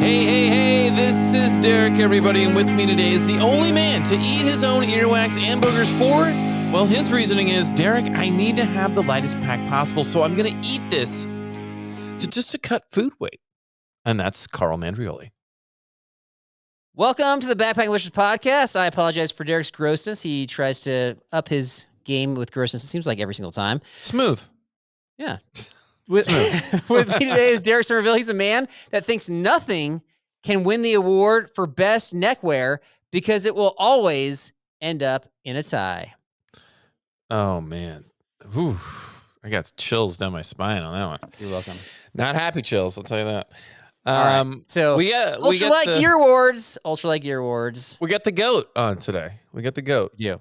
Hey, this is Derek, everybody, and with me today is the only man to eat his own earwax and boogers for it. Well, his reasoning is, Derek, I need to have the lightest pack possible, so I'm going to eat this to cut food weight. And that's Carl Mandrioli. Welcome to the Backpacking Delicious podcast. I apologize for Derek's grossness. He tries to up his game with grossness, it seems like every single time. Smooth. Yeah. With me today is Derek Somerville. He's a man that thinks nothing can win the award for best neckwear because it will always end up in a tie. Oh, man. Whew. I got chills down my spine on that one. You're welcome. Not happy chills, I'll tell you that. All right. So Ultralight Gear Awards. Ultralight Gear Awards. We got the GOAT on today. We got the GOAT. Yeah.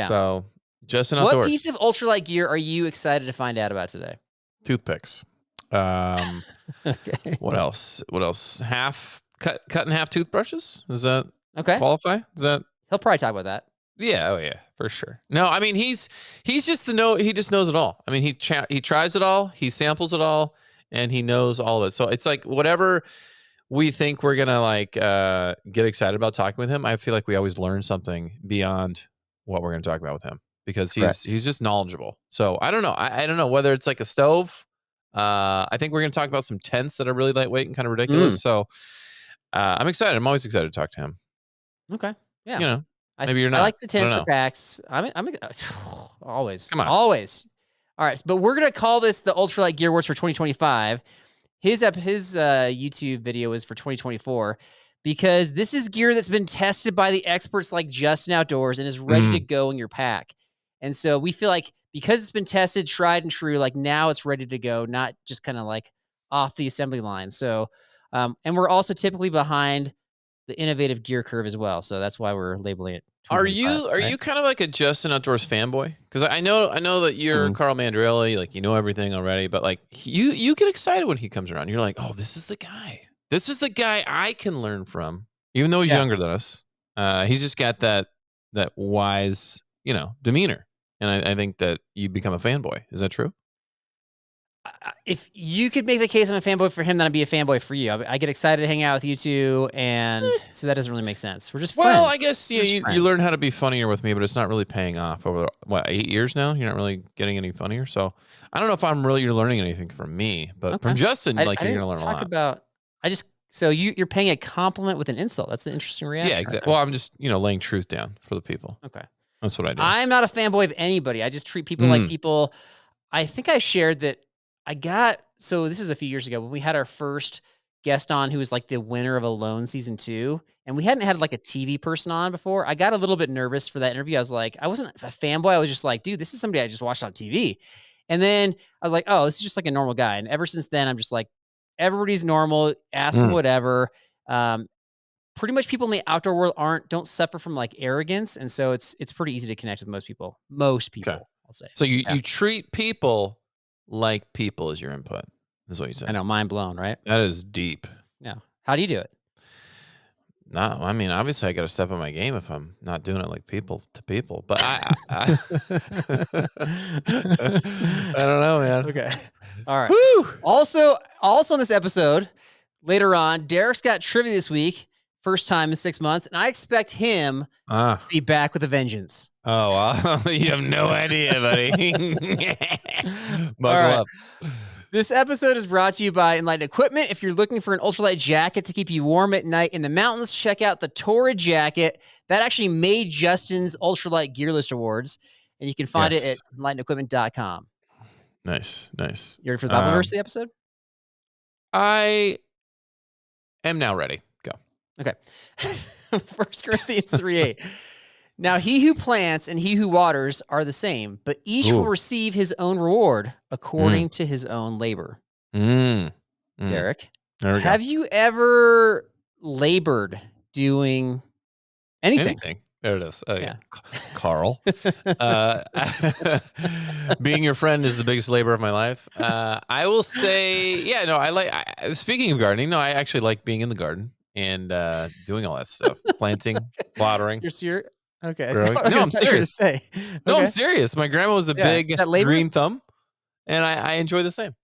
So, Justin Outdoors. What piece of Ultralight gear are you excited to find out about today? Toothpicks. Okay. What else? Cut in half toothbrushes? Does that qualify? Is that? He'll probably talk about that. Yeah. Oh yeah, for sure. No, I mean he's just he just knows it all. I mean he tries it all, he samples it all, and he knows all of it. So it's like whatever we think we're gonna get excited about talking with him, I feel like we always learn something beyond what we're gonna talk about with him because he's just knowledgeable. So I don't know. I don't know whether it's like a stove. I think we're going to talk about some tents that are really lightweight and kind of ridiculous. So I'm excited. I'm always excited to talk to him. Okay. Yeah. You know, maybe you're not. I like the tents, the packs. I'm always. Come on. Always. All right. But we're going to call this the Ultralight Gear Awards for 2025. His YouTube video is for 2024 because this is gear that's been tested by the experts like Justin Outdoors and is ready to go in your pack. And so we feel like because it's been tested, tried and true, like now it's ready to go, not just kind of like off the assembly line. So, and we're also typically behind the innovative gear curve as well. So that's why we're labeling it. Are you kind of like a Justin Outdoors fanboy? Because I know that you're Carl Mandrioli, like you know everything already, but like you get excited when he comes around. You're like, oh, this is the guy. This is the guy I can learn from, even though he's younger than us. He's just got that wise, demeanor. And I think that you become a fanboy. Is that true? If you could make the case I'm a fanboy for him, then I'd be a fanboy for you. I get excited to hang out with you two, and so that doesn't really make sense. We're just friends. Well, I guess you learn how to be funnier with me, but it's not really paying off over, 8 years now? You're not really getting any funnier? So I don't know if I'm really learning anything from me, but from Justin, you're going to learn a lot. So you're paying a compliment with an insult. That's an interesting reaction. Yeah, exactly. Well, I'm just, laying truth down for the people. Okay. That's what I do. I'm not a fanboy of anybody. I just treat people like people. I think I shared that so this is a few years ago when we had our first guest on who was like the winner of Alone season 2. And we hadn't had like a TV person on before. I got a little bit nervous for that interview. I was like, I wasn't a fanboy. I was just like, dude, this is somebody I just watched on TV. And then I was like, oh, this is just like a normal guy. And ever since then, I'm just like, everybody's normal, ask them whatever. Pretty much people in the outdoor world don't suffer from like arrogance. And so it's pretty easy to connect with most people, okay. I'll say. So you treat people like people is your input, is what you said. I know, mind blown, right? That is deep. Yeah. How do you do it? No, I mean, obviously I got to step on my game if I'm not doing it like people to people, but I don't know, man. Okay. All right. Woo! Also on this episode, later on, Derek's got trivia this week. First time in 6 months, and I expect him to be back with a vengeance. Oh, wow. You have no idea, buddy. Buckle up. This episode is brought to you by Enlighten Equipment. If you're looking for an ultralight jacket to keep you warm at night in the mountains, check out the Torrid jacket. That actually made Justin's Ultralight Gear List Awards, and you can find it at enlightenequipment.com. Nice. You ready for the Bible verse of the episode? I am now ready. Go. Okay. 1 Corinthians 3:8. Now he who plants and he who waters are the same, but each will receive his own reward according to his own labor. Derek, have you ever labored doing anything? There it is. Oh, yeah. Carl. Being your friend is the biggest labor of my life. I will say, speaking of gardening, I actually like being in the garden and doing all that stuff. Planting, watering. Okay. No, I'm serious. No, I'm serious. My grandma was a big green thumb, and I enjoy the same.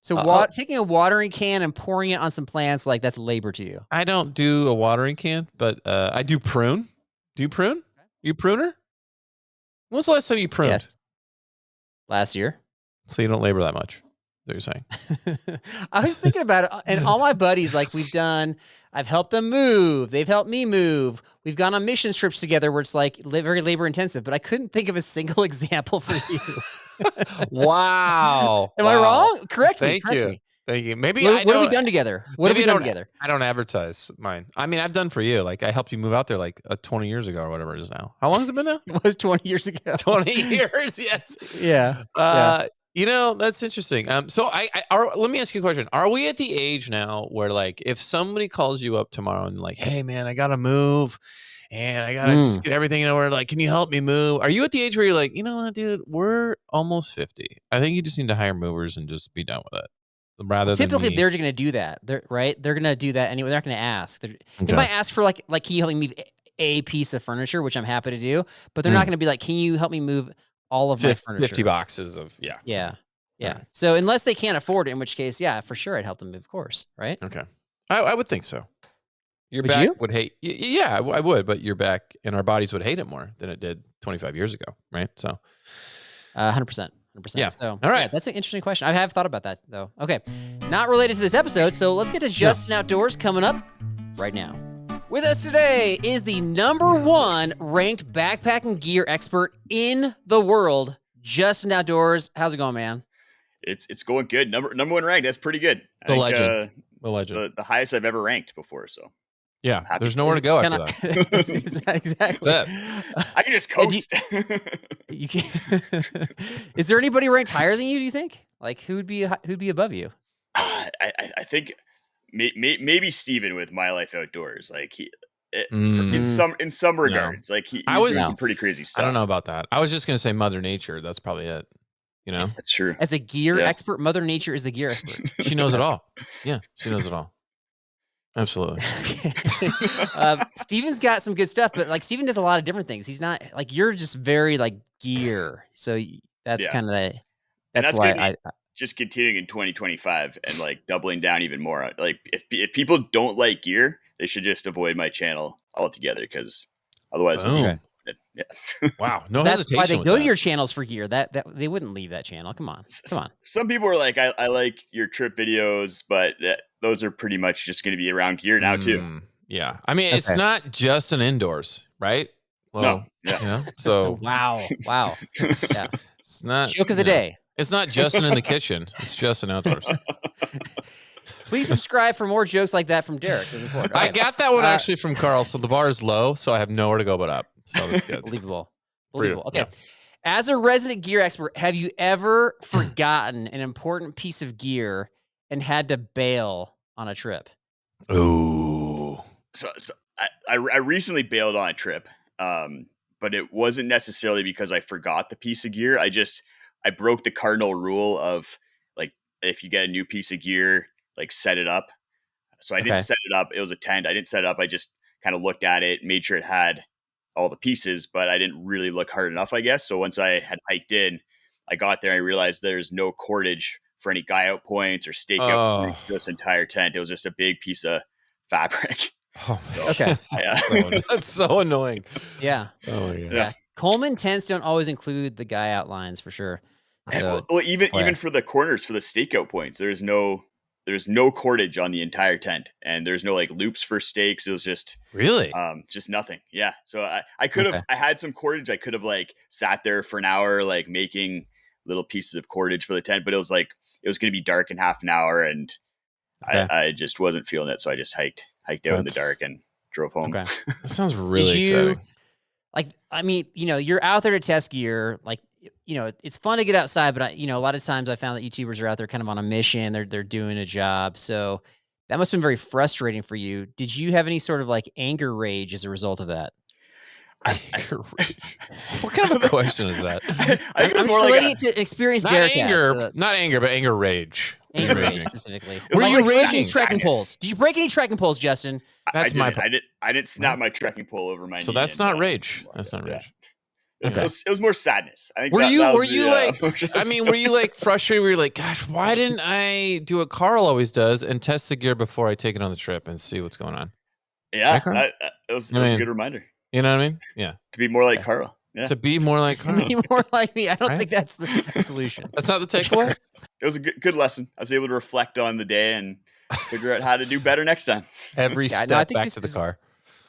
So taking a watering can and pouring it on some plants, like that's labor to you. I don't do a watering can, but I do prune. Do you prune? You pruner? When was the last time you pruned? Yes. Last year. So you don't labor that much. That you're saying. I was thinking about it, and all my buddies, like I've helped them move. They've helped me move. We've gone on mission trips together where it's like very labor intensive, but I couldn't think of a single example for you. Wow. Am I wrong? Correct me. Thank you. Maybe what have we done together? What have we done together? I don't advertise mine. I mean, I've done for you. Like I helped you move out there like 20 years ago or whatever it is now. How long has it been now? It was 20 years ago. 20 years, yes. Yeah. You know, that's interesting. So let me ask you a question. Are we at the age now where like if somebody calls you up tomorrow and like, hey man, I gotta move and I gotta just get everything in order, like, can you help me move? Are you at the age where you're like, you know what, dude, we're almost 50. I think you just need to hire movers and just be done with it. Typically they're going to do that. They're going to do that anyway. They're not going to ask. They might ask for like, can you help me move a piece of furniture, which I'm happy to do, but they're not going to be like, can you help me move all of my furniture? 50 boxes of, yeah. Right. So unless they can't afford it, in which case, yeah, for sure, I'd help them move, of course. Right. Okay. I would think so. Your back would hate. Yeah, I would, but your back and our bodies would hate it more than it did 25 years ago. Right. So 100%. Yeah. So, all right. Yeah, that's an interesting question. I have thought about that though. Okay. Not related to this episode. So let's get to Justin Outdoors coming up right now. With us today is the #1 ranked backpacking gear expert in the world, Justin Outdoors. How's it going, man? It's going good. Number 1 ranked. That's pretty good. The legend. The highest I've ever ranked before. So yeah, there's nowhere to go after that. Exactly. I can just coast. You can. Is there anybody ranked higher than you? Do you think? Like who'd be above you? I think maybe Steven with My Life Outdoors. Like in some regards, like he's doing some pretty crazy stuff. I don't know about that. I was just gonna say Mother Nature. That's probably it. You know, that's true. As a gear expert, Mother Nature is the gear expert. She knows it all. Yeah, she knows it all. Absolutely. Steven's got some good stuff, but like Steven does a lot of different things. He's not like you're just very like gear. So that's kind of that's why I just continuing in 2025 and like doubling down even more. Like if people don't like gear, they should just avoid my channel altogether because otherwise, wow, no that's hesitation. Why they go to your channels for gear. That they wouldn't leave that channel. Come on. Some people are like, I like your trip videos, but those are pretty much just going to be around gear now too. Yeah, I mean, it's not just an indoors, right? Well, no, yeah. You know, so wow. It's not joke of the day. It's not Justin in the kitchen. It's Justin outdoors. Please subscribe for more jokes like that from Derek. Okay. I got that one actually from Carl. So the bar is low, so I have nowhere to go but up. So that's good. Believable. Okay. Yeah. As a resident gear expert, have you ever forgotten an important piece of gear and had to bail on a trip? Ooh. So I recently bailed on a trip, but it wasn't necessarily because I forgot the piece of gear. I broke the cardinal rule of like, if you get a new piece of gear, like set it up. So I didn't set it up. It was a tent. I didn't set it up. I just kind of looked at it, made sure it had all the pieces, but I didn't really look hard enough, I guess. So once I had hiked in, I got there and I realized there's no cordage for any guy out points or stake out points for this entire tent. It was just a big piece of fabric. Oh, so, okay. That's so annoying. Yeah. Oh yeah. Coleman tents don't always include the guy out lines for sure. So, well, even for the corners for the stakeout points, there's no cordage on the entire tent, and there's no like loops for stakes. It was just just nothing. Yeah. So I could have I had some cordage. I could have like sat there for an hour, like making little pieces of cordage for the tent, but it was going to be dark in half an hour, and I just wasn't feeling it. So I just hiked out in the dark and drove home. Okay. That sounds really exciting. Like, I mean, you're out there to test gear. Like, it's fun to get outside, but a lot of times I found that YouTubers are out there kind of on a mission. They're doing a job. So that must have been very frustrating for you. Did you have any sort of like anger rage as a result of that? Anger rage. What kind of a question is that? I think it was more like to experience Derek. Not anger, but anger rage. Anger rage specifically. Were you raging trekking poles? Did you break any trekking poles, Justin? I didn't snap my trekking pole over my knee. So that's not rage. That's not rage. It was more sadness. I think. Were you emotions. I mean, were you like frustrated? Were you like, gosh, why didn't I do what Carl always does and test the gear before I take it on the trip and see what's going on? Yeah, Right, it was a good reminder. You know what I mean? Yeah. To be more like Carl. Yeah. To be more like Carl. Be more like me. I don't Right? think that's the solution. That's not the takeaway? It was a good lesson. I was able to reflect on the day and figure out how to do better next time. Every Yeah, no, I step think back this to the is- car.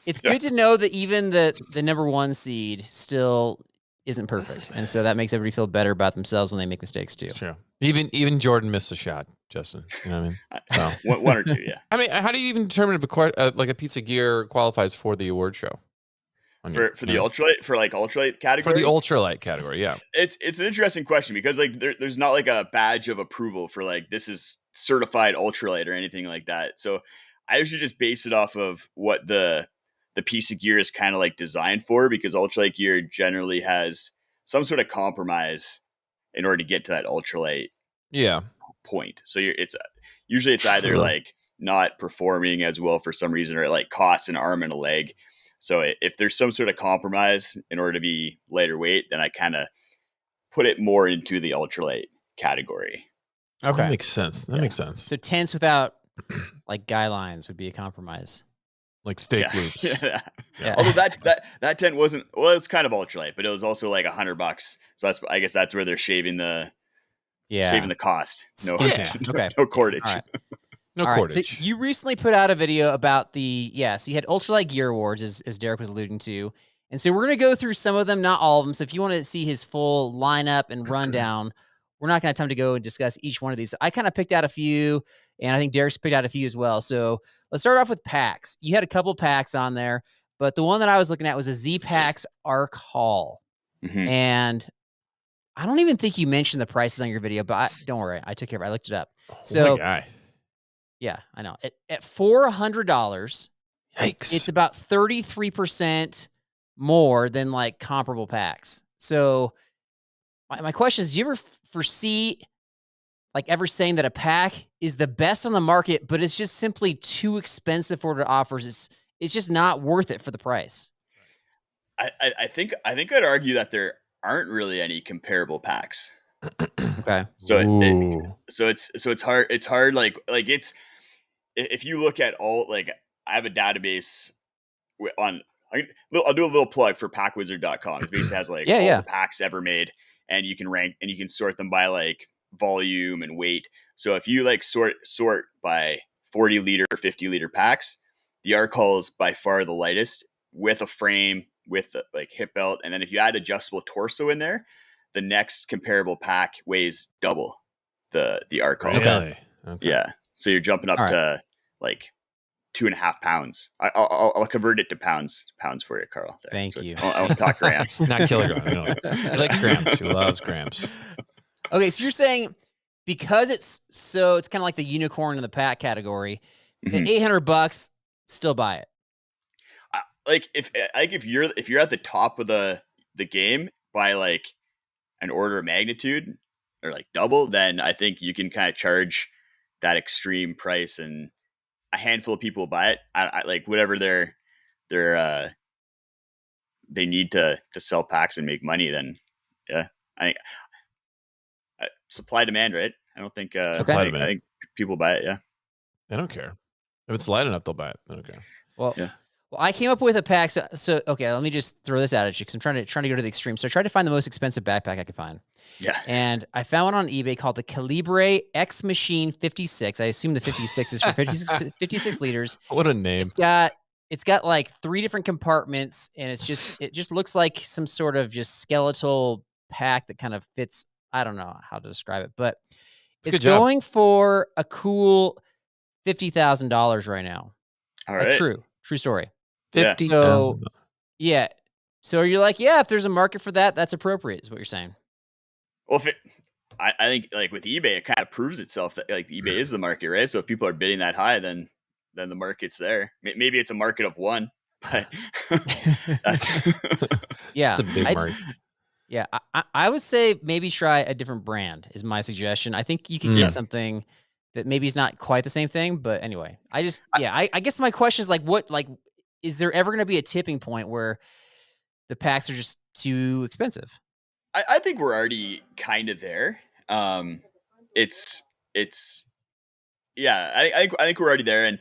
It's good to know that even the number 1 seed still isn't perfect. And so that makes everybody feel better about themselves when they make mistakes too. True. Even Jordan missed a shot, Justin. You know what I mean? So one or two, yeah. I mean, how do you even determine if like a piece of gear qualifies for the award show? For the ultralight, for like ultralight category? For the ultralight category, yeah. It's an interesting question because like there's not like a badge of approval for like this is certified ultralight or anything like that. So I usually just base it off of what the piece of gear is kind of like designed for, because ultralight gear generally has some sort of compromise in order to get to that ultralight point. So usually it's either like not performing as well for some reason, or it like costs an arm and a leg. So if there's some sort of compromise in order to be lighter weight, then I kind of put it more into the ultralight category. Okay. That makes sense. That makes sense. So tents without like guy lines would be a compromise. Like steak loops. Yeah. Although that tent wasn't, well, it's kind of ultralight, but it was also like $100. So I guess that's where they're shaving the cost. No, okay. No cordage. All right. No cordage. So you recently put out a video about so you had Ultralight Gear Awards, as Derek was alluding to. And so we're going to go through some of them, not all of them. So if you want to see his full lineup and rundown, we're not going to have time to go and discuss each one of these. I kind of picked out a few, and I think Derek's picked out a few as well. So let's start off with packs. You had a couple packs on there, but the one that I was looking at was a Z-Packs Arc Haul. Mm-hmm. And I don't even think you mentioned the prices on your video, but don't worry. I took care of it. I looked it up. So, yeah, I know. At $400, yikes, it's about 33% more than like comparable packs. So my question is, do you ever foresee like ever saying that a pack is the best on the market, but it's just simply too expensive for what it offers? It's just not worth it for the price. I think I'd argue that there aren't really any comparable packs. Okay. So it's hard. It's hard. Like it's, if you look at all, like I have a database on, I'll do a little plug for packwizard.com. It basically has like all the packs ever made, and you can rank and you can sort them by like volume and weight. So if you like sort by 40 liter or 50 liter packs, the Arc Haul is by far the lightest, with a frame, with the, like hip belt. And then if you add adjustable torso in there, the next comparable pack weighs double the Arc Haul. Okay. Yeah. So you're jumping up to like 2.5 pounds. I'll convert it to pounds for you, Carl. There. Thank you. I won't talk grams. Not kilograms. He likes grams. He loves grams. Okay, so you're saying because it's kind of like the unicorn in the pack category, at $800, still buy it. Like if you're at the top of the game by like an order of magnitude or like double, then I think you can kind of charge that extreme price, and a handful of people buy it. I like whatever they need to sell packs and make money. Then supply demand, right? I don't think supply demand. I think people buy it. Yeah, they don't care if it's light enough. They'll buy it. They don't care. Well, I came up with a pack. So okay, let me just throw this out at you because I'm trying to go to the extreme. So I tried to find the most expensive backpack I could find. Yeah. And I found one on eBay called the Calibre X Machine 56. I assume the 56 is for 56 liters. What a name. It's got like 3 different compartments, and it just looks like some sort of just skeletal pack that kind of fits. I don't know how to describe it, but it's going for a cool $50,000 right now. All right. True story. 50,000. Yeah. So you're like, if there's a market for that, that's appropriate, is what you're saying. Well, I think like with eBay, it kind of proves itself that like eBay is the market, right? So if people are bidding that high, then the market's there. Maybe it's a market of one, but that's it's a big market. I would say maybe try a different brand is my suggestion. I think you can get something that maybe is not quite the same thing, but anyway, I guess my question is like, is there ever going to be a tipping point where the packs are just too expensive? I think we're already kind of there. It's yeah. I think we're already there. And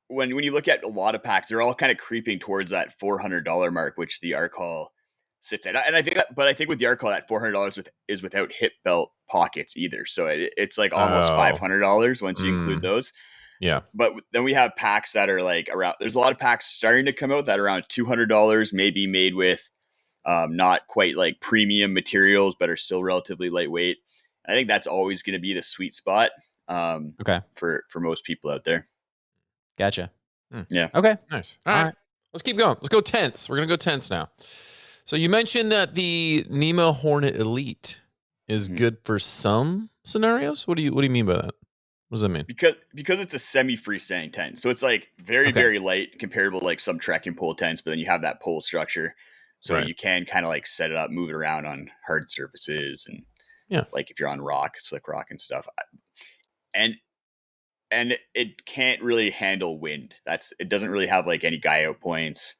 when you look at a lot of packs, they're all kind of creeping towards that $400 mark, which the Arc Haul sits at. And I think that, but I think with the Arc Haul, that $400 is without hip belt pockets either. So it's like almost $500 once you include those. Yeah. But then we have packs that are like around, there's a lot of packs starting to come out that are around $200, maybe made with not quite like premium materials, but are still relatively lightweight. I think that's always going to be the sweet spot for most people out there. Gotcha. Yeah. Okay. Nice. All right. Let's keep going. Let's go tents. We're going to go tents now. So you mentioned that the Nemo Hornet Elite is good for some scenarios. What do you mean by that? What does that mean? Because it's a semi-freestanding tent. So it's like very light, comparable to like some trekking pole tents, but then you have that pole structure. So you can kind of like set it up, move it around on hard surfaces, and like if you're on rock, slick rock and stuff. And it can't really handle wind. It doesn't really have like any guy out points.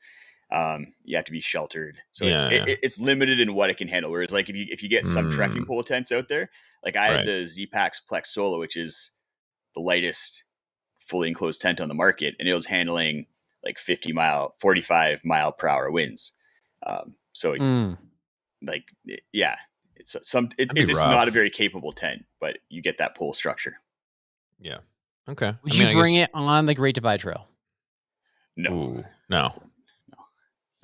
You have to be sheltered, so it's limited in what it can handle. Whereas like if you get some trekking pole tents out there, like I had the Z-Pax Plex Solo, which is the lightest fully enclosed tent on the market, and it was handling like 45 mile per hour winds. Like it's just not a very capable tent, but you get that pole structure. Yeah. Okay. Would you bring it on the Great Divide Trail? No. Ooh, no.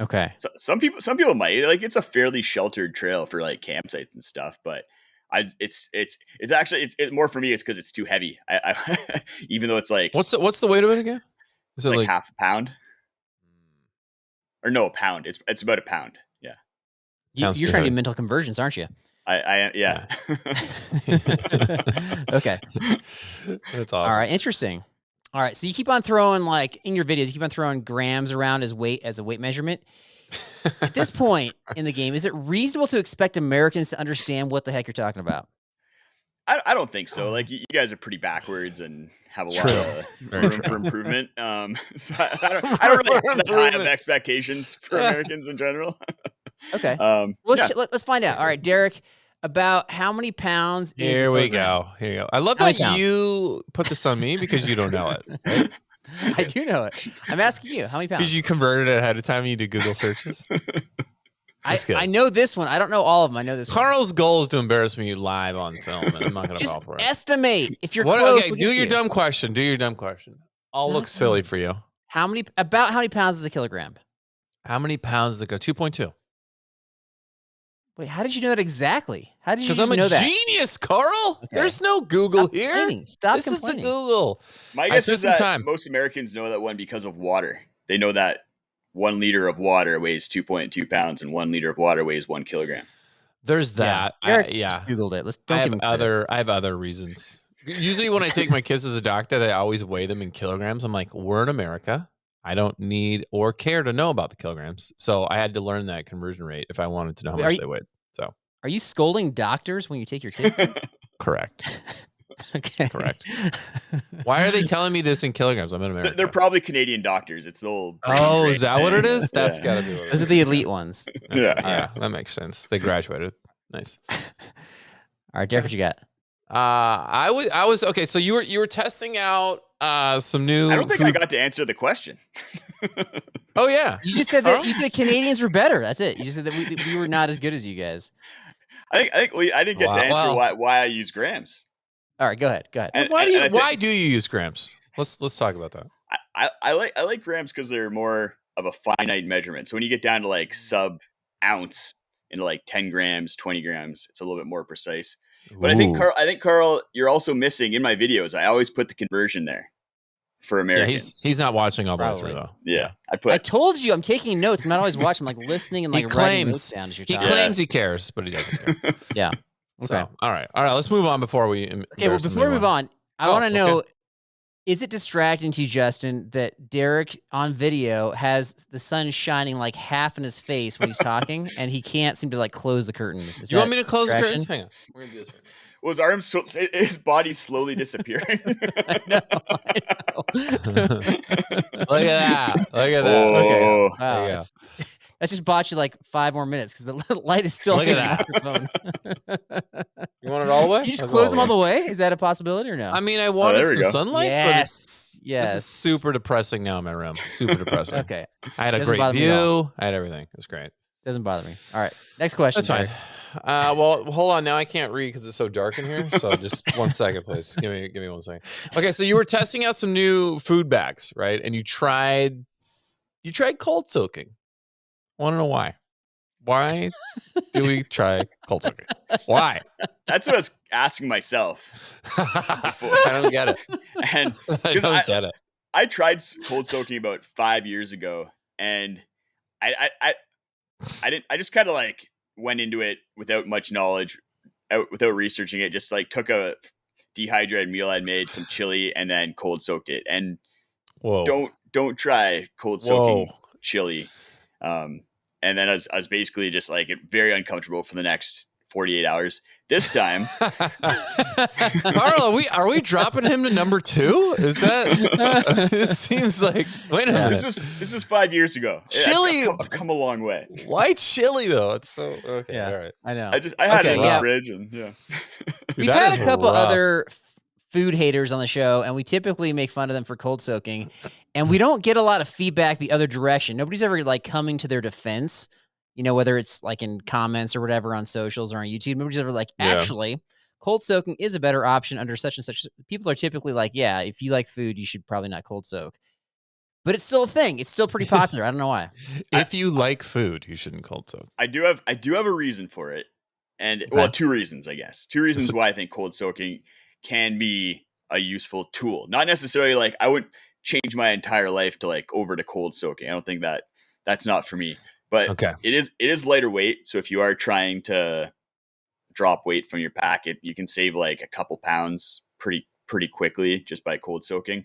Okay. So some people might. Like, it's a fairly sheltered trail for like campsites and stuff, but it's actually more for me. It's because it's too heavy. I even though it's like, what's the weight of it again? Is it like half a pound? Or no, a pound. It's about a pound. Yeah. You're trying to do mental conversions, aren't you? Yeah. Okay. That's awesome. All right. Interesting. All right. So you keep on throwing, like in your videos, you keep on throwing grams around as a weight measurement. At this point in the game, is it reasonable to expect Americans to understand what the heck you're talking about? I don't think so. Like, you guys are pretty backwards and have a lot of room for improvement. So I don't really have that high of expectations for Americans in general. Okay. Let's find out. All right, Derek, about how many pounds is Here we go. I love that you put this on me because you don't know it. Right? I do know it. I'm asking you, how many pounds? Because you converted it ahead of time and you did Google searches. I know this one. I don't know all of them. I know this Carl's goal is to embarrass me live on film, and I'm not going to fall for it. Estimate. If you're close, okay, do your dumb question. I'll look silly for you. About how many pounds is a kilogram? How many pounds does it go? 2.2. Wait, how did you know that exactly? How did you know that? Because I'm a genius, Carl. Okay. There's no Google here. Stop complaining. This is the Google. My guess is that most Americans know that one because of water. They know that 1 liter of water weighs 2.2 pounds and 1 liter of water weighs 1 kilogram. There's that. I just Googled it. I have other reasons. Usually when I take my kids to the doctor, they always weigh them in kilograms. I'm like, we're in America. I don't need or care to know about the kilograms. So I had to learn that conversion rate if I wanted to know how much they weighed. So are you scolding doctors when you take your kids? Correct. Okay. Correct. Why are they telling me this in kilograms? I'm in America. They're probably Canadian doctors. It's the old. Oh, is that what it is? That's got to be what it is. Those are the elite ones. Yeah, that makes sense. They graduated. Nice. All right, Derek, what you got? I was okay. So you were testing out some new. I don't think I got to answer the question. Oh yeah, you just said that you said Canadians were better. That's it. You just said that we were not as good as you guys. I didn't get to answer why I use grams. All right, go ahead. And why do you use grams? Let's talk about that. I like grams because they're more of a finite measurement. So when you get down to like sub ounce into like 10 grams, 20 grams, it's a little bit more precise. But Ooh. I think Carl, you're also missing in my videos. I always put the conversion there for Americans. Yeah, he's not watching all the way through though. Yeah. I told you I'm taking notes. I'm not always watching. I'm like listening and like writing notes down as you're talking. He claims he cares, but he doesn't care. Yeah. Okay. So, all right. Let's move on before we. Okay. Well, before we move on, I want to know: is it distracting to you, Justin, that Derek on video has the sun shining like half in his face when he's talking, and he can't seem to like close the curtains? Do you want me to close the curtains? Hang on. We're gonna do this. Was his arm his body slowly disappearing? I know. Look at that. Okay. Wow. That just bought you like 5 more minutes because the light is still Look hitting at your phone. You want it all the way? Can you just Let's close them all way. the way? Is that a possibility or no? I mean, I there wanted we some go. sunlight, but this yes. is super depressing now in my room. Super depressing. Okay. I had a Doesn't great bother me at all. view. I had everything. It was great. Doesn't bother me. All right. Next question. That's fine. Derek. Well, hold on. Now I can't read because it's so dark in here. So just 1 second, please. Give me 1 second. Okay, so you were testing out some new food bags, right? And you tried cold soaking. I want to know why. Why do we try cold soaking? Why? That's what I was asking myself. I don't get it. And I don't get it. I tried cold soaking about 5 years ago, and I didn't. I just kind of like went into it without much knowledge, without researching it. Just like took a dehydrated meal I'd made, some chili, and then cold soaked it. And Whoa. don't try cold soaking chili. And then I was basically just like very uncomfortable for the next 48 hours. This time, Carl, are we dropping him to number 2? Is that? It seems like. Wait a minute. This is 5 years ago. Chili. I've come a long way. Why chili though? It's so okay. Yeah, all right. I know. I had it in yeah. the fridge, and yeah. Dude, We've had a couple other food haters on the show, and we typically make fun of them for cold soaking, and we don't get a lot of feedback the other direction. Nobody's ever like coming to their defense, whether it's like in comments or whatever on socials or on YouTube. Nobody's ever like, actually, cold soaking is a better option under such and such. People are typically like, yeah, if you like food, you should probably not cold soak. But it's still a thing. It's still pretty popular. I don't know why. If you like food, you shouldn't cold soak. I do have a reason for it. And well, 2 reasons, I guess. 2 reasons why I think cold soaking can be a useful tool. Not necessarily like I wouldn't change my entire life to like over to cold soaking. I don't think that's not for me. But it is lighter weight. So if you are trying to drop weight from your pack, you can save like a couple pounds pretty quickly just by cold soaking.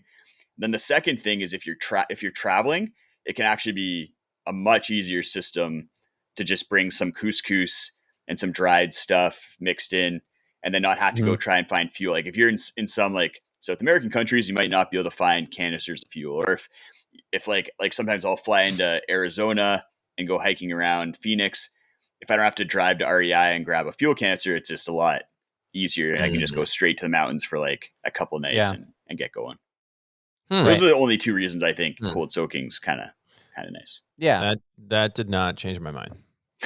Then the second thing is if you're traveling, it can actually be a much easier system to just bring some couscous and some dried stuff mixed in, and then not have to go try and find fuel. Like if you're in some like South American countries, you might not be able to find canisters of fuel. Or if like sometimes I'll fly into Arizona and go hiking around Phoenix. If I don't have to drive to REI and grab a fuel canister, it's just a lot easier. And I can just go straight to the mountains for like a couple nights and get going. Those are the only 2 reasons I think cold soaking's kind of nice. Yeah. That did not change my mind.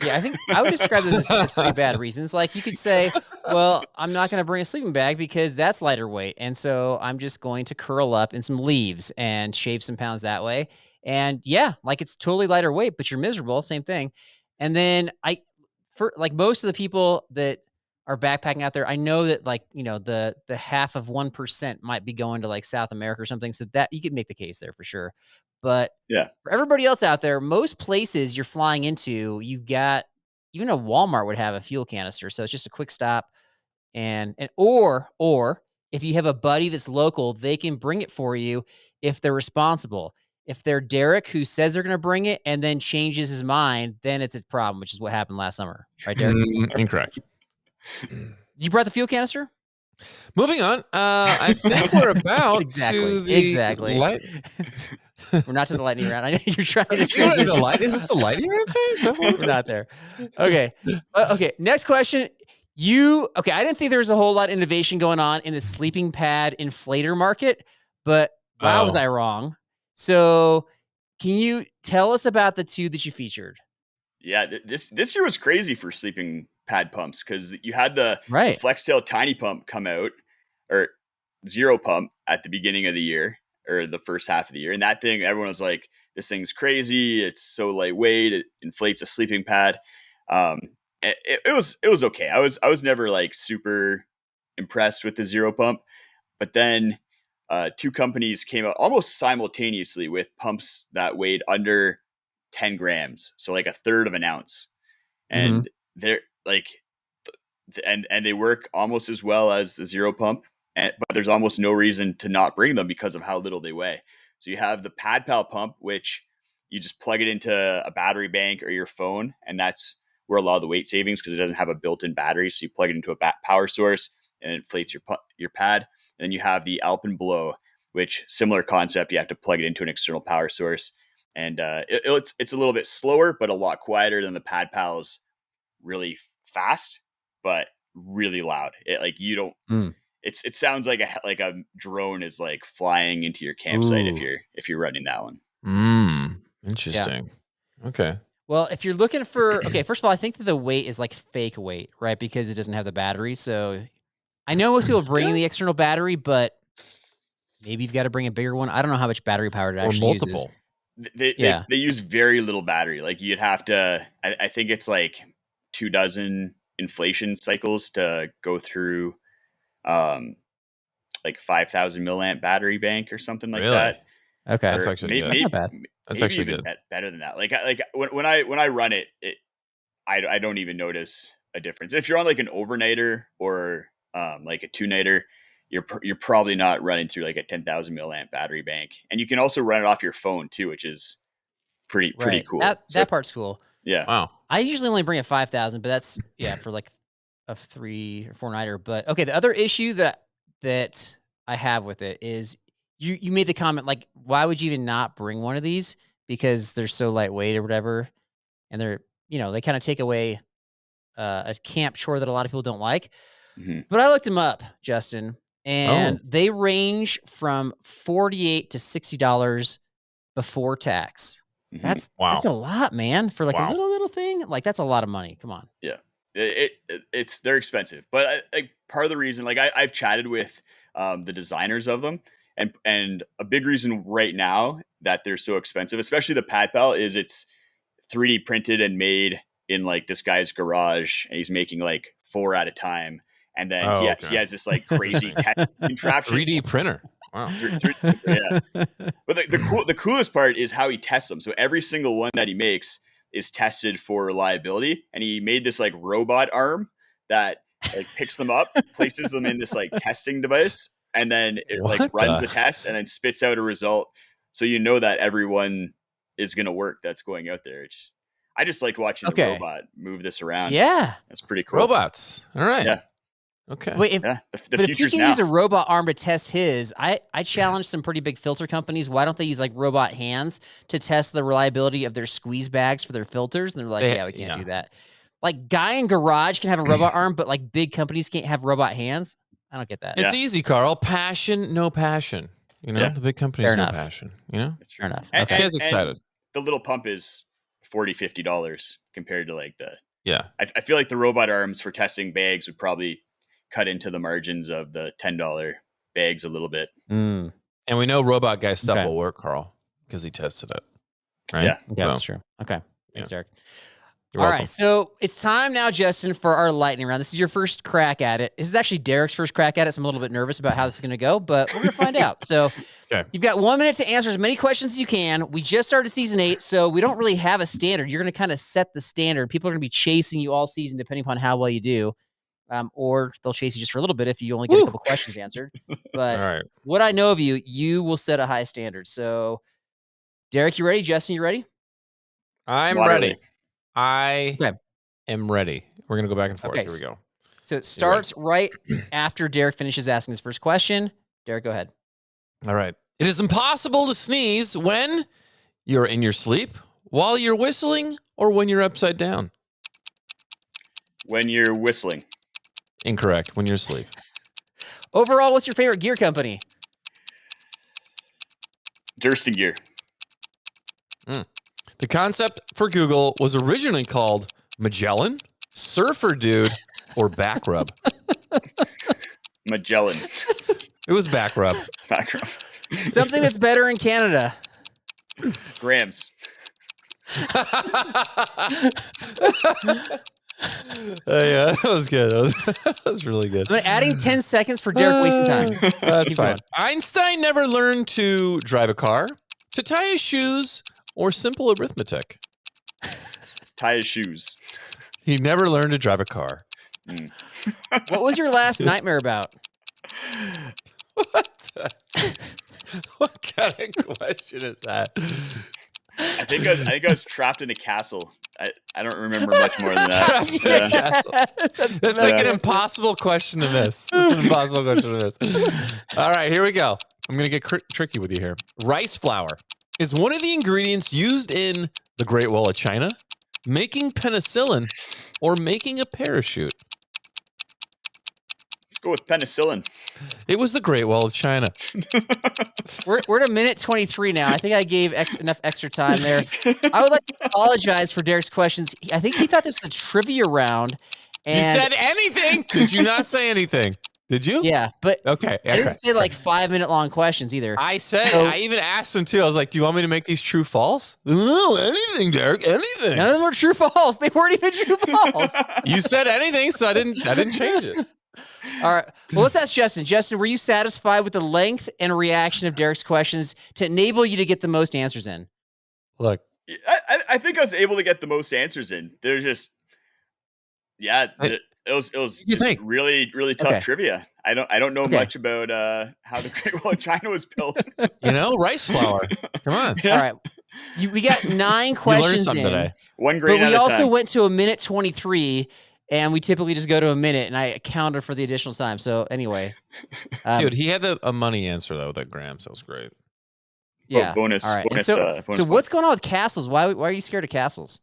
Yeah, I think I would describe those as pretty bad reasons. Like you could say, well, I'm not going to bring a sleeping bag because that's lighter weight. And so I'm just going to curl up in some leaves and shave some pounds that way. And yeah, like it's totally lighter weight, but you're miserable. Same thing. And then for like most of the people that are backpacking out there, I know that like, the half of 1% might be going to like South America or something. So that you could make the case there for sure. But for everybody else out there, most places you're flying into, you've got, even a Walmart would have a fuel canister. So it's just a quick stop or if you have a buddy that's local, they can bring it for you if they're responsible. If they're Derek who says they're going to bring it and then changes his mind, then it's a problem, which is what happened last summer. Right, Derek? Incorrect. You brought the fuel canister? Moving on. I think we're about to the exactly. We're not to the lightning round. I know you're trying to transition. Is this the lightning round? We're not there. Okay. Okay. Next question. I didn't think there was a whole lot of innovation going on in the sleeping pad inflator market, but wow, was I wrong. So can you tell us about the 2 that you featured? Yeah, this year was crazy for sleeping pad pumps because you had the FlexTail Tiny Pump come out, or Zero Pump at the beginning of the year, or the first half of the year. And that thing, everyone was like, this thing's crazy. It's so lightweight. It inflates a sleeping pad. It was okay. I was never like super impressed with the Zero Pump, but then 2 companies came out almost simultaneously with pumps that weighed under 10 grams. So like a third of an ounce. And they're like, and they work almost as well as the Zero Pump. But there's almost no reason to not bring them because of how little they weigh. So you have the Pad Pal pump, which you just plug it into a battery bank or your phone. And that's where a lot of the weight savings, because it doesn't have a built-in battery. So you plug it into a power source and it inflates your pad. And then you have the Alpenblow, which similar concept. You have to plug it into an external power source and it's a little bit slower, but a lot quieter than the Pad Pals. Really fast, but really loud. It like you don't. It sounds like a drone is like flying into your campsite if you're running that one. Interesting. Yeah. Okay. Well, if you're looking for, okay, first of all, I think that the weight is like fake weight, right? Because it doesn't have the battery. So I know most people bring the external battery, but maybe you've got to bring a bigger one. I don't know how much battery power it actually uses. They use very little battery. Like you'd have to, I think it's like 24 inflation cycles to go through, like 5,000 milliamp battery bank or something like that. Okay, that's actually good. That's not bad. That's actually good. Better than that. Like when I run it, I don't even notice a difference. If you're on like an overnighter or like a two-nighter, you're probably not running through like a 10,000 milliamp battery bank, and you can also run it off your phone too, which is pretty cool. That part's cool. Yeah. Wow. I usually only bring a 5,000, but that's for like a 3 or 4 nighter. But okay, the other issue that I have with it is you made the comment like, why would you even not bring one of these? Because they're so lightweight or whatever, and they're they kind of take away a camp chore that a lot of people don't like. Mm-hmm. But I looked them up, Justin, and they range from $48 to $60 before tax. Mm-hmm. That's a lot, man, for like a little thing. Like that's a lot of money. Come on. Yeah, they're expensive, but like part of the reason, like I've chatted with the designers of them, and a big reason right now that they're so expensive, especially the Pad Pal, is it's 3D printed and made in like this guy's garage, and he's making like 4 at a time, and then he has this like crazy tech contraption. 3D printer. Wow. Yeah. But the coolest part is how he tests them. So every single one that he makes is tested for reliability, and he made this like robot arm that like picks them up, places them in this like testing device, and then it like runs the test and then spits out a result. So that everyone is going to work that's going out there. I just liked watching the robot move this around. Yeah. That's pretty cool. Robots. All right. Yeah. Okay. Wait, the but if you can use a robot arm to test his, I challenge some pretty big filter companies. Why don't they use like robot hands to test the reliability of their squeeze bags for their filters? And they're like, we can't do that. Like guy in garage can have a robot arm, but like big companies can't have robot hands. I don't get that. It's easy, Carl. Passion, no passion. The big companies, no passion. That's fair enough. And, this guy's excited. The little pump is $40-$50 compared to like I feel like the robot arms for testing bags would probably cut into the margins of the $10 bags a little bit. And we know robot guy stuff will work, Carl, because he tested it. Right? Yeah, that's true. Okay. Thanks, Derek. You're All welcome. right. So it's time now, Justin, for our lightning round. This is your first crack at it. This is actually Derek's first crack at it, so I'm a little bit nervous about how this is going to go, but we're going to find out. So you've got 1 minute to answer as many questions as you can. We just started season 8, so we don't really have a standard. You're going to kind of set the standard. People are going to be chasing you all season, depending upon how well you do. Or they'll chase you just for a little bit if you only get a couple questions answered. But what I know of you, you will set a high standard. So, Derek, you ready? Justin, you ready? I'm ready. I am ready. We're going to go back and forth. Here we go. So it starts right after Derek finishes asking his first question. Derek, go ahead. All right. It is impossible to sneeze when you're in your sleep, while you're whistling, or when you're upside down. When you're whistling. Incorrect. When you're asleep. Overall, what's your favorite gear company? Durston Gear. The concept for Google was originally called Magellan, Surfer Dude, or Back Rub. Magellan. It was Back Rub. Back Rub. Something that's better in Canada. Grams. Yeah, that was good. That was really good. I'm adding 10 seconds for Derek wasting time. That's fine. Einstein never learned to drive a car, to tie his shoes, or simple arithmetic. Tie his shoes. He never learned to drive a car. What was your last nightmare about? What kind of question is that? I think I was trapped in a castle. I don't remember much more than that. Trapped in a castle. That's like an impossible question to miss. It's an impossible question to miss. All right, here we go. I'm going to get tricky with you here. Rice flour, is one of the ingredients used in the Great Wall of China, making penicillin, or making a parachute? Let's go with penicillin. It was the Great Wall of China. We're at a minute 23 now. I think I gave enough extra time there. I would like to apologize for Derek's questions. I think he thought this was a trivia round. And you said anything? Did you not say anything? Did you? Yeah, but okay. I didn't say like 5-minute long questions either. I even asked him too. I was like, "Do you want me to make these true false?" No, anything, Derek. Anything. None of them were true false. They weren't even true false. You said anything, so I didn't change it. All right. Well, let's ask Justin. Justin, were you satisfied with the length and reaction of Derek's questions to enable you to get the most answers in? Look, I think I was able to get the most answers in. They're just, it was just really, really tough trivia. I don't know much about how the Great Wall of China was built. Rice flour. Come on. Yeah. All right. We got 9 questions in. Today. One grain but we at a also time. went to a minute 23, and we typically just go to a minute, and I accounted for the additional time. So anyway. Dude, he had a money answer, though, that Graham, so it was great. Yeah. Bonus. All right. Bonus, so what's going on with castles? Why are you scared of castles?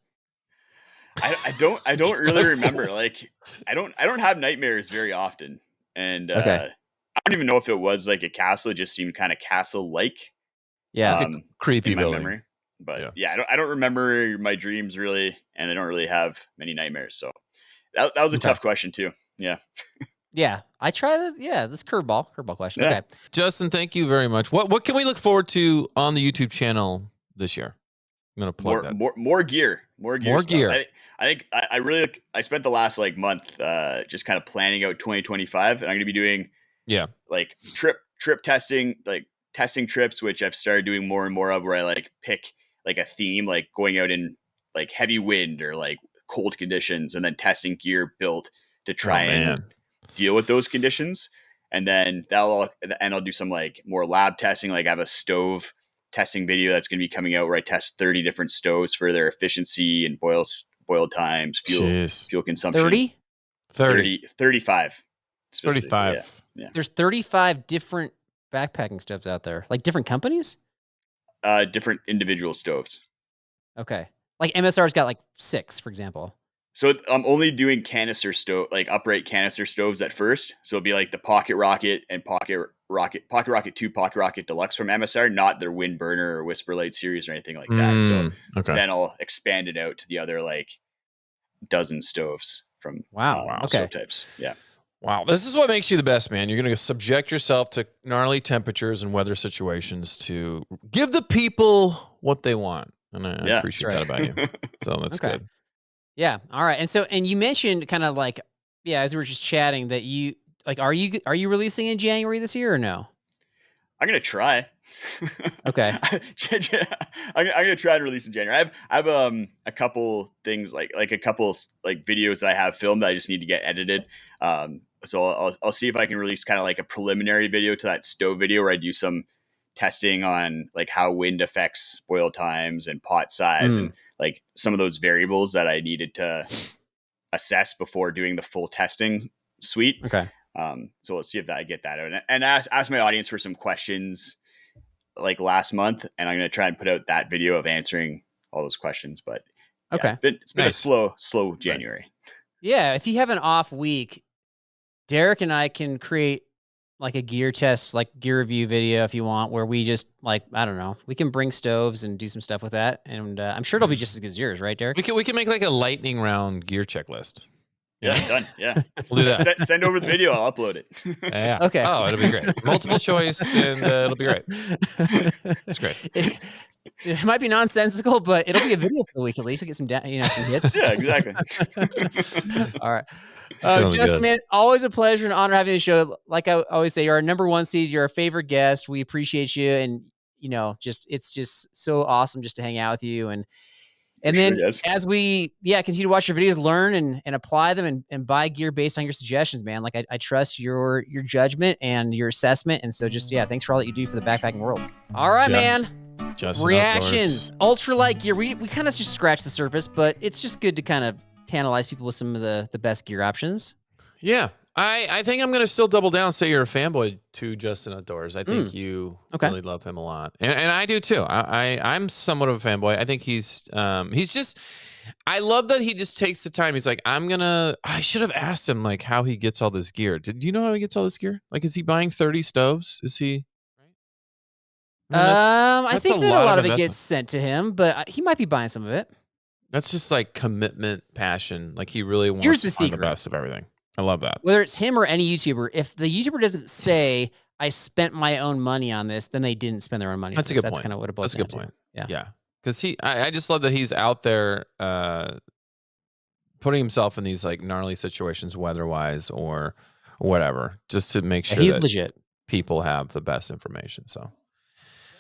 I don't really remember. Like I don't have nightmares very often. And I don't even know if it was like a castle. It just seemed kind of castle-like. Yeah. Creepy in my building. memory. But I don't remember my dreams really, and I don't really have many nightmares. So that was a tough question too. Yeah. Yeah. I try to this curveball question. Yeah. Okay. Justin, thank you very much. What can we look forward to on the YouTube channel this year? I'm gonna plug that. More gear. More gear. I think I spent the last like month just kind of planning out 2025, and I'm gonna be doing like trip testing, like testing trips, which I've started doing more and more of, where I like pick like a theme, like going out in like heavy wind or like cold conditions, and then testing gear built to try and deal with those conditions. And then I'll do some like more lab testing. Like I have a stove testing video that's going to be coming out where I test 30 different stoves for their efficiency and boil times, fuel consumption. 30? 35. 35. Yeah. There's 35 different backpacking stoves out there. Like different companies? Different individual stoves. Okay. Like MSR's got like 6, for example. So I'm only doing canister stove, like upright canister stoves at first. So it'll be like the Pocket Rocket and Pocket Rocket 2, Pocket Rocket Deluxe from MSR, not their Wind Burner or Whisper Light series or anything like that. So then I'll expand it out to the other like dozen stoves from stove types. Yeah. Wow. This is what makes you the best, man. You're going to subject yourself to gnarly temperatures and weather situations to give the people what they want. And I appreciate that about you. So that's good. Yeah. All right. And you mentioned kind of like, as we were just chatting, that you like, are you releasing in January this year or no? I'm going to try. Okay. I'm going to try to release in January. I have a couple things like a couple like videos that I have filmed that I just need to get edited. So I'll see if I can release kind of like a preliminary video to that stove video where I do some testing on like how wind affects boil times and pot size and like some of those variables that I needed to assess before doing the full testing suite. Okay. So let's see if I get that out and ask my audience for some questions like last month. And I'm going to try and put out that video of answering all those questions, but it's been a slow January. Nice. Yeah. If you have an off week, Derek and I can create like a gear test, like gear review video if you want, where we just like, I don't know, we can bring stoves and do some stuff with that. And I'm sure it'll be just as good as yours, right, Derek? We can make like a lightning round gear checklist. Yeah, done. Yeah. We'll do that. Send over the video. I'll upload it. Yeah. Okay. Oh, it'll be great. Multiple choice and it'll be great. It's great. It might be nonsensical, but it'll be a video for the week at least. We'll get some, some hits. Yeah, exactly. All right. Justin, man, always a pleasure and honor having the show. Like I always say, you're our number 1 seed. You're our favorite guest. We appreciate you. And, it's just so awesome just to hang out with you. And then as we, continue to watch your videos, learn and apply them and buy gear based on your suggestions, man. Like I trust your judgment and your assessment. And so just, thanks for all that you do for the backpacking world. All right, man. Justin Reactions, ultralight gear. We kind of just scratched the surface, but it's just good to kind of tantalize people with some of the best gear options. Yeah. I think I'm gonna still double down. Say you're a fanboy to Justin Outdoors. I think you Okay. really love him a lot, and I do too. I'm somewhat of a fanboy. I think he's just. I love that he just takes the time. He's like, I should have asked him like how he gets all this gear. Did you know how he gets all this gear? Like, is he buying 30 stoves? Is he? Right? I mean, I that's a think that a lot lot of of it gets investment. sent to him, but he might be buying some of it. That's just like commitment, passion. Like he really Here's wants to the find the secret. best of everything. I love that. Whether it's him or any YouTuber, if the YouTuber doesn't say, I spent my own money on this, then they didn't spend their own money on That's a this. good That's point. kind of what it boils That's a down good point. to. Yeah. Because I just love that he's out there putting himself in these like gnarly situations, weather-wise or whatever, just to make Yeah, sure he's that legit. people have the best information. So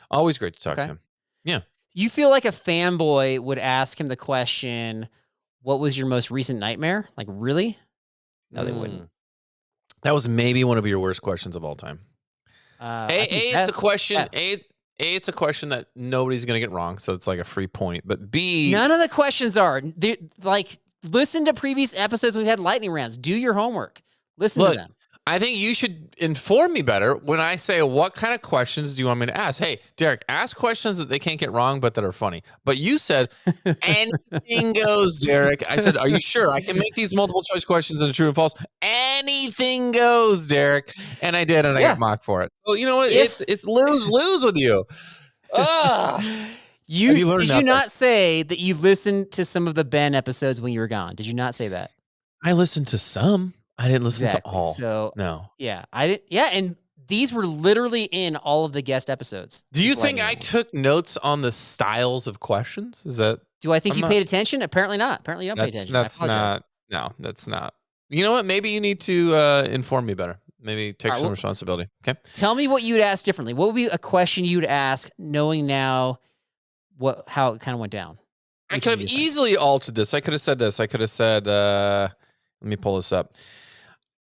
always great to talk to Okay. him. Yeah. You feel like a fanboy would ask him the question, what was your most recent nightmare? Like, really? No, they wouldn't. That was maybe one of your worst questions of all time. I think It's a best. question. Best. It's a question that nobody's gonna get wrong, so it's like a free point. But B, None of the questions are. Like, listen to previous episodes when we had lightning rounds. Do your homework. Listen to look, them. I think you should inform me better when I say, what kind of questions do you want me to ask? Hey, Derek, ask questions that they can't get wrong, but that are funny. But you said anything goes, Derek. I said, are you sure? I can make these multiple choice questions into true and false. Anything goes, Derek. And I did, and I got mocked for it. Well, you know what? It's lose with you. Ah. Did you nothing? not say that you listened to some of the Ben episodes when you were gone? Did you not say that? I listened to some. I didn't listen to all. So no. Yeah, I didn't. Yeah, and these were literally in all of the guest episodes. Do you think I took notes on the styles of questions? Is that? Do I think you paid attention? Apparently not. Apparently you don't pay attention. That's not. No, that's not. You know what? Maybe you need to inform me better. Maybe take some responsibility. Okay. Tell me what you'd ask differently. What would be a question you'd ask, knowing now how it kind of went down? I could have easily altered this. I could have said this. I could have said, let me pull this up.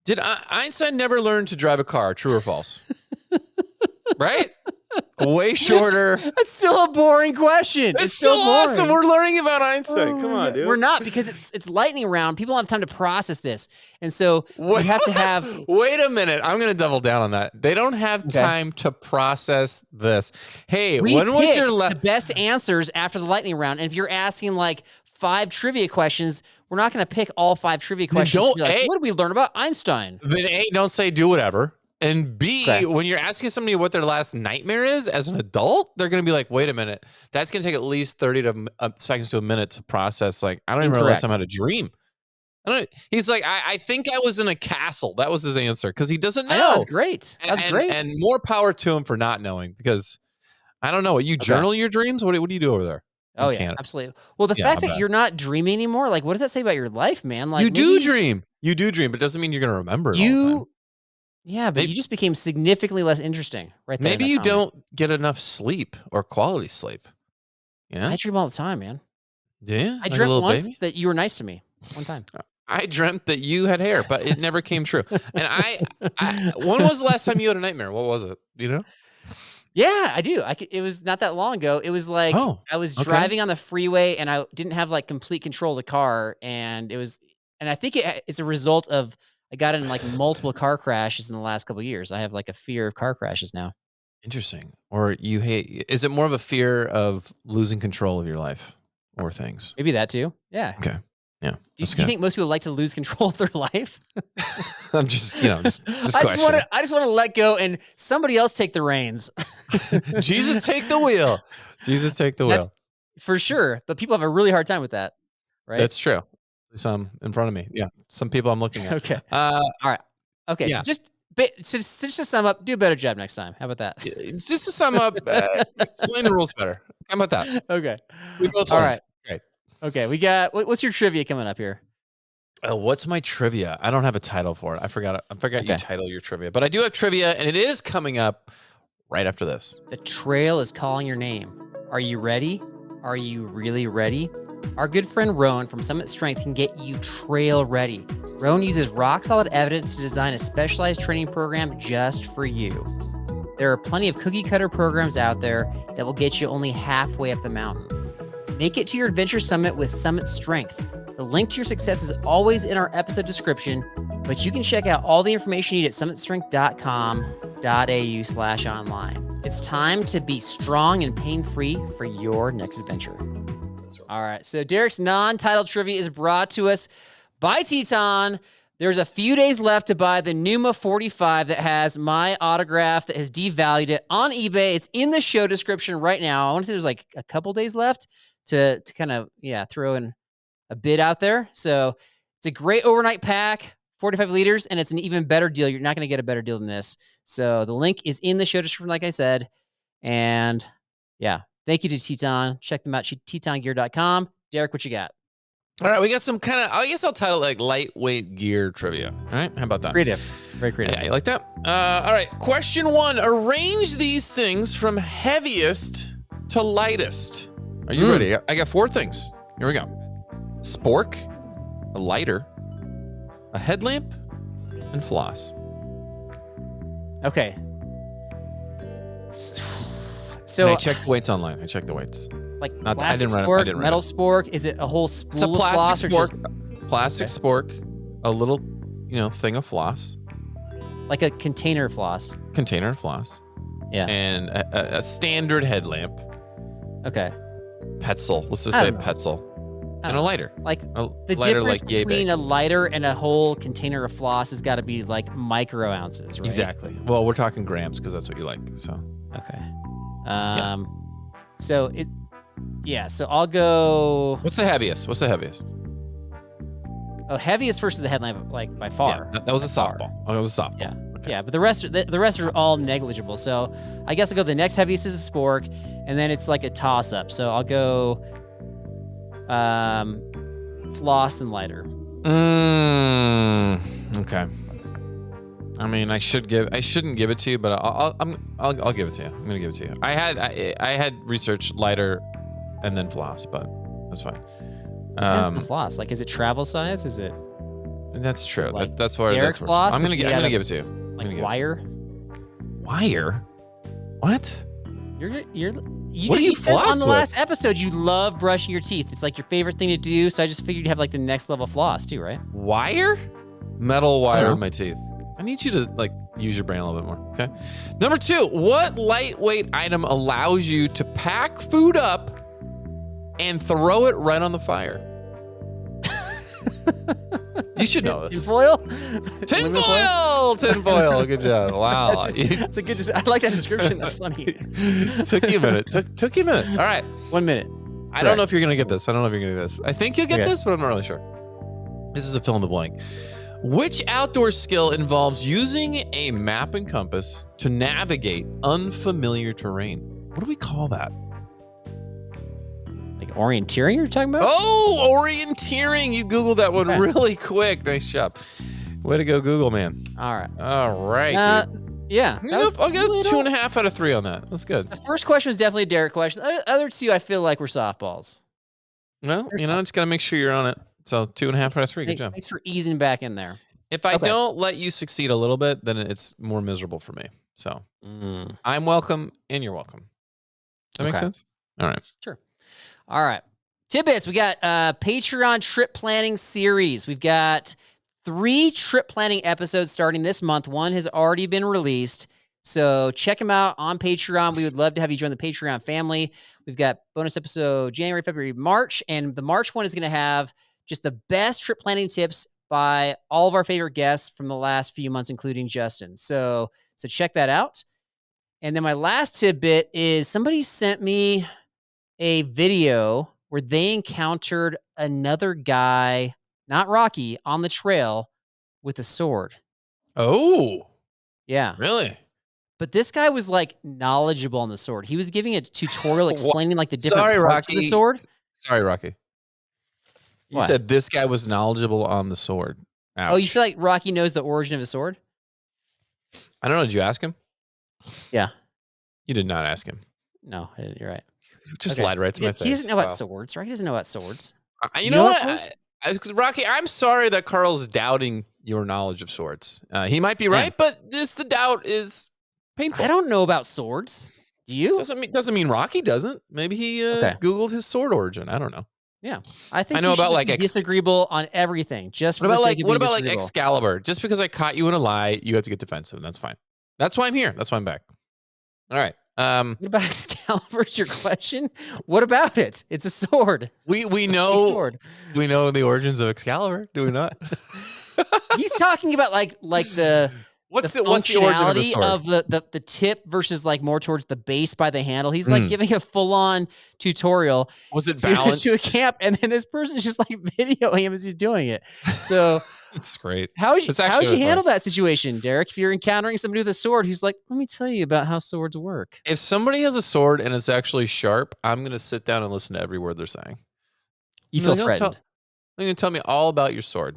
Did Einstein never learn to drive a car? True or false? Right? Way shorter. That's still a boring question. It's still awesome. We're learning about Einstein. Come on, dude. We're not, because it's lightning round. People don't have time to process this. And so you have to have... Wait a minute. I'm going to double down on that. They don't have time to process this. Hey, when was your the best answers after the lightning round? And if you're asking like 5 trivia questions, we're not going to pick all 5 trivia questions. What did we learn about Einstein? Then A, don't say do whatever. And B, when you're asking somebody what their last nightmare is as an adult, they're going to be like, wait a minute. That's going to take at least 30 seconds to a minute to process. Like, I don't even realize I'm had a dream. He's like, I think I was in a castle. That was his answer, because he doesn't know. I know, that's great. That's great. And more power to him for not knowing, because I don't know. You journal your dreams? What do you do over there? Oh, yeah, absolutely. Well, the fact that you're not dreaming anymore, like, what does that say about your life, man? Like, you do dream. You do dream, but it doesn't mean you're going to remember it all the time. Yeah, but you just became significantly less interesting right there. Maybe you don't get enough sleep or quality sleep. Yeah, I dream all the time, man. Yeah, I dreamt once that you were nice to me. One time. I dreamt that you had hair, but it never came true. And when was the last time you had a nightmare? What was it? Do you know? Yeah, I do. It was not that long ago. It was like I was driving on the freeway and I didn't have like complete control of the car, and I think it's a result of I got in like multiple car crashes in the last couple of years. I have like a fear of car crashes now. Interesting. Or is it more of a fear of losing control of your life or things? Maybe that too. Yeah. Okay. Yeah. Do you think most people like to lose control of their life? I'm just I just want to let go and somebody else take the reins. Jesus, take the wheel. Jesus, take the wheel. For sure. But people have a really hard time with that, right? That's true. Some in front of me. Yeah. Some people I'm looking at. Okay. All right. Okay. Yeah. So just to sum up, do a better job next time. How about that? Just to sum up, explain the rules better. How about that? Okay. We both all right. Great. Okay. We got, what's your trivia coming up here? What's my trivia? I don't have a title for it. I forgot you title your trivia, but I do have trivia, and it is coming up right after this. The trail is calling your name. Are you ready? Are you really ready? Our good friend Rowan from Summit Strength can get you trail ready. Rowan uses rock-solid evidence to design a specialized training program just for you. There are plenty of cookie-cutter programs out there that will get you only halfway up the mountain. Make it to your adventure summit with Summit Strength. The link to your success is always in our episode description. But you can check out all the information you need at summitstrength.com.au/online. It's time to be strong and pain-free for your next adventure. All right, so Derek's non-titled trivia is brought to us by Teton. There's a few days left to buy the Numa 45 that has my autograph that has devalued it on eBay. It's in the show description right now. I want to say there's like a couple days left to kind of, throw in a bid out there. So it's a great overnight pack, 45 liters, and it's an even better deal. You're not going to get a better deal than this. So the link is in the show description, like I said. And thank you to Teton. Check them out, tetongear.com. Derek, what you got? All right, we got some kind of, I guess I'll title it like lightweight gear trivia. All right, how about that? Creative. Very creative. Yeah, you like that? All right, question 1. Arrange these things from heaviest to lightest. Are you ready? I got 4 things. Here we go. Spork, a lighter, a headlamp, and floss. Okay. So And I checked the weights online. I checked the weights. Like I plastic didn't spork, metal spork? Is it a whole spool It's a of floss? plastic spork. Plastic spork, a little, thing of floss. Like a container floss. Container of floss. Yeah. And a standard headlamp. Okay. Petzl. Let's just say Petzl. And a lighter. Like A the lighter difference like yay between big. a lighter and a whole container of floss has got to be like micro ounces, right? Exactly. Well, we're talking grams because that's what you like. So. Okay. So so I'll go. What's the heaviest? Oh, heaviest versus the headlamp, like by far. Yeah, that was a By far. softball. Oh, it was a softball. Yeah. Okay. Yeah, but the rest are all negligible. So I guess I'll go the next heaviest is a spork, and then it's like a toss up. So I'll go floss and lighter. Okay. I mean, I shouldn't give it to you, but I'll give it to you. I'm gonna give it to you. I had researched lighter, and then floss, but that's fine. Depends on the floss. Like, is it travel size? Is it? That's true. Like that's where Derek that's where floss I'm gonna that's give made out it of, to you. Like wire? Wire? What? You What do you said floss on the with? last episode you love brushing your teeth. It's like your favorite thing to do. So I just figured you'd have like the next level floss too, right? Wire? Metal wire Uh-huh. in my teeth. I need you to use your brain a little bit more. Okay. Number 2, what lightweight item allows you to pack food up and throw it right on the fire? You should know this. Tinfoil? Tinfoil. Good job. Wow. That's a good. I like that description. That's funny. Took you a minute. Took you a minute. All right. 1 minute. I don't know if you're gonna get this. I think you'll get Okay. this, but I'm not really sure. This is a fill in the blank. Which outdoor skill involves using a map and compass to navigate unfamiliar terrain? What do we call that? Like orienteering you're talking about? Oh, orienteering. You Googled that one Okay. really quick. Nice job. Way to go, Google, man. All right. All right. Yeah. dude. that was I'll a give little- 2.5 out of 3 on that. That's good. The first question was definitely a Derek question. The other two, I feel like were softballs. Well, just got to make sure you're on it. So 2.5 out of 3. Good job. Thanks for easing back in there. If I Okay. don't let you succeed a little bit, then it's more miserable for me. So I'm welcome and you're welcome. Does that make Okay. sense? All right. Sure. All right. Tidbits. We got Patreon trip planning series. We've got 3 trip planning episodes starting this month. One has already been released. So check them out on Patreon. We would love to have you join the Patreon family. We've got bonus episode January, February, March. And the March one is going to have just the best trip planning tips by all of our favorite guests from the last few months, including Justin. So check that out. And then my last tidbit is somebody sent me a video where they encountered another guy, not Rocky, on the trail with a sword. Oh, Yeah. really? But this guy was like knowledgeable on the sword. He was giving a tutorial explaining like the different Sorry, parts of the Rocky. sword. Sorry, Rocky. You What? said this guy was knowledgeable on the sword. Ouch. Oh, you feel like Rocky knows the origin of his sword? I don't know. Did you ask him? Yeah. You did not ask him. No, you're right. You just Okay. lied right to my face. He doesn't know about Wow. swords, right? He doesn't know about swords. You You know know what? what Rocky, I'm sorry that Carl's doubting your knowledge of swords. He might be right, but the doubt is painful. I don't know about swords. Do you? Doesn't mean Rocky doesn't. Maybe he Okay. Googled his sword origin. I don't know. Yeah, I think I know you should about just like be disagreeable on everything. Just for the sake of what being about like disagreeable. Excalibur? Just because I caught you in a lie, you have to get defensive, and that's fine. That's why I'm here. That's why I'm back. All right. What about Excalibur? Your question? What about it? It's a sword. We Big know sword. we know the origins of Excalibur, do we not? He's talking about like the what's the origin of the functionality sword? of the tip versus like more towards the base by the handle. He's like Mm. giving a full on tutorial Was it to a balanced? camp, and then this person's just like videoing him as he's doing it. So It's great. how would you It's actually really handle funny. that situation, Derek? If you're encountering somebody with a sword who's like, let me tell you about how swords work. If somebody has a sword and it's actually sharp, I'm gonna sit down and listen to every word they're saying. You I'm feel like, threatened. You're gonna tell me all about your sword.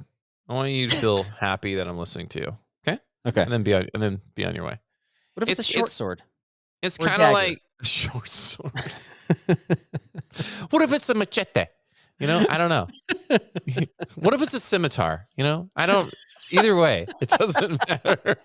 I want you to feel happy that I'm listening to you. Okay? Okay. And then be on your way. What if it's a short sword? It's Or a kind of dagger? like a short sword. What if it's a machete? You know, I don't know. What if it's a scimitar? You know, I don't. Either way, it doesn't matter.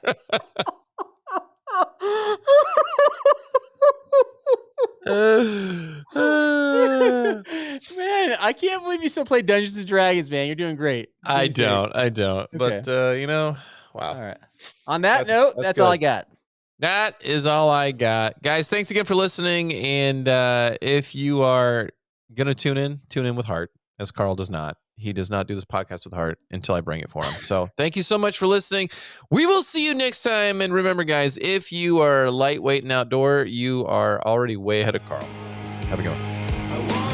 Man, I can't believe you still play Dungeons and Dragons, man. You're doing great. I don't. Okay. But you know, wow. All right. On that note, that's all I got. That is all I got. Guys, thanks again for listening. And if you are going to tune in with heart, as Carl does not. He does not do this podcast with heart until I bring it for him. So thank you so much for listening. We will see you next time. And remember, guys, if you are lightweight and outdoor, you are already way ahead of Carl. Have a good one.